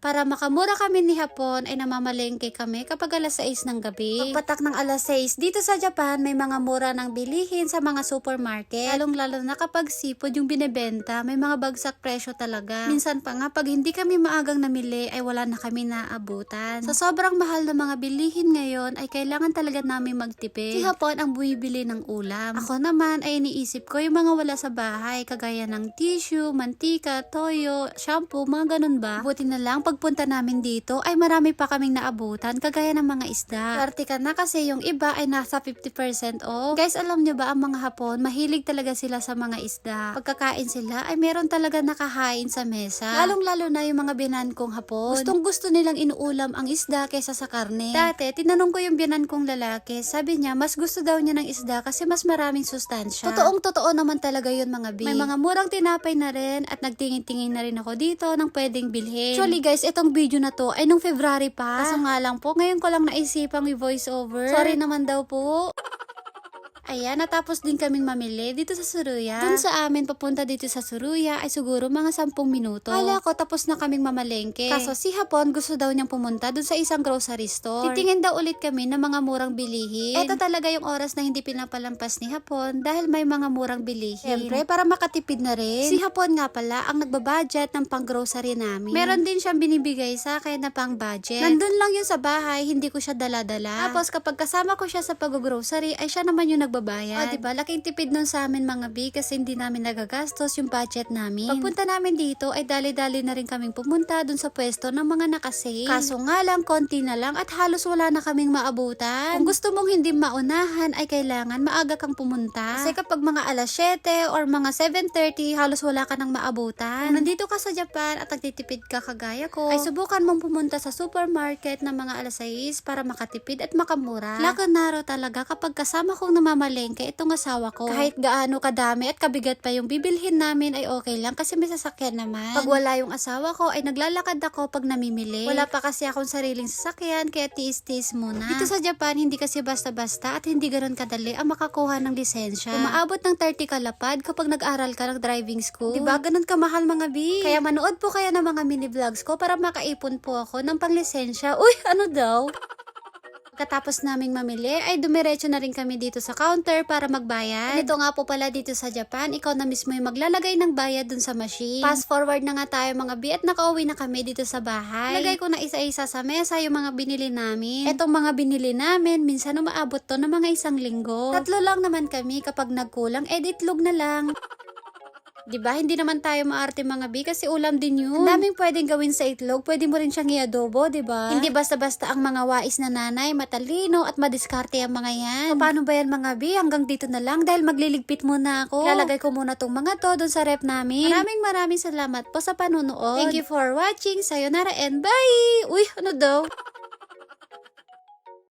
Para makamura kami ni Hapon ay namamalengke kami kapag alas 6 ng gabi. Pagpatak ng alas 6, dito sa Japan may mga mura ng bilihin sa mga supermarket. Lalong-lalo na kapag seafood yung binebenta, may mga bagsak presyo talaga. Minsan pa nga pag hindi kami maagang namili ay wala na kami naabutan. Sa sobrang mahal na mga bilihin ngayon ay kailangan talaga namin magtipid. Si Hapon ang bumibili ng ulam. Ako naman ay iniisip ko yung mga wala sa bahay kagaya ng tissue, mantika, toyo, shampoo, mga ganun ba. Buti na lang pagpunta namin dito ay marami pa kaming naabutan kagaya ng mga isda. Swerte ka na kasi yung iba ay nasa 50% off. Guys, alam nyo ba ang mga Hapon, mahilig talaga sila sa mga isda. Pagkakain sila ay meron talaga nakahain sa mesa. Lalong-lalo na yung mga binan kong Hapon. Gustong-gusto nilang inuulam ang isda kaysa sa karne. Dati, tinanong ko yung binan kong lalaki. Sabi niya, mas gusto daw niya ng isda kasi mas maraming sustansya. Totoong-totoo naman talaga yun mga bi. May mga murang tinapay na rin at nagtingin-tingin na rin ako dito ng pwedeng bilhin. Actually guys, itong video na to ay nung February pa. Kaso nga lang po, ngayon ko lang naisipang i-voice over. Sorry naman daw po. Ayan, natapos din kaming mamili dito sa Suruya. Dun sa amin, papunta dito sa Suruya ay siguro mga 10 minuto. Kala ko tapos na kaming mamalengke. Kaso si Hapon gusto daw niyang pumunta dun sa isang grocery store. Titingin daw ulit kami ng mga murang bilihin. Ito talaga yung oras na hindi pinapalampas ni Hapon dahil may mga murang bilihin. Siyempre, para makatipid na rin. Si Hapon nga pala ang nagbabudget ng pang-grocery namin. Meron din siyang binibigay sa akin na pang-budget. Nandun lang yun sa bahay, hindi ko siya dala-dala. Tapos kapag kasama ko siya sa pag-grocery ay siya naman yung nagbabayad. O diba, laking tipid nun sa amin mga bi kasi hindi namin nagagastos yung budget namin. Pagpunta namin dito ay dali-dali na rin kaming pumunta dun sa pwesto ng mga nakasale. Kaso nga lang, konti na lang at halos wala na kaming maabutan. Kung gusto mong hindi maunahan ay kailangan maaga kang pumunta. Kasi kapag mga alas 7 or mga 7:30 halos wala ka nang maabutan. Kung nandito ka sa Japan at nagtitipid ka kagaya ko, ay subukan mong pumunta sa supermarket ng mga alas 6 para makatipid at makamura. Laganaro talaga kapag kasama kong namamalengke itong asawa ko. Kahit gaano kadami at kabigat pa yung bibilhin namin ay okay lang kasi may sasakyan naman. Pag wala yung asawa ko ay naglalakad ako pag namimili. Wala pa kasi akong sariling sasakyan kaya tiis-tiis muna. Dito sa Japan hindi kasi basta-basta at hindi ganoon kadali ang makakuha ng lisensya. Umaabot ng 30 kalapad kapag nag-aral ka ng driving school. Diba ganun kamahal mga bi? Kaya manood po kayo ng mga mini vlogs ko para makaipon po ako ng panglisensya. Uy, ano daw? Pagkatapos naming mamili ay dumiretso na rin kami dito sa counter para magbayad. Ito nga po pala dito sa Japan, ikaw na mismo yung maglalagay ng bayad dun sa machine. Fast forward na nga tayo mga bi at nakauwi na kami dito sa bahay. Lagay ko na isa-isa sa mesa yung mga binili namin. Etong mga binili namin, minsan umaabot to ng mga 1 linggo. 3 lang naman kami, kapag nagkulang, itlog na lang. Diba? Hindi naman tayo maarte mga bi kasi ulam din yun. Ang daming pwedeng gawin sa itlog. Pwede mo rin siyang i-adobo, diba? Hindi basta-basta ang mga wais na nanay, matalino at madiskarte ang mga yan. So, paano ba yan mga bi? Hanggang dito na lang dahil magliligpit muna ako. Lalagay ko muna tong mga to dun sa rep namin. Maraming salamat po sa panunood. Thank you for watching. Sayonara and bye! Uy, ano daw?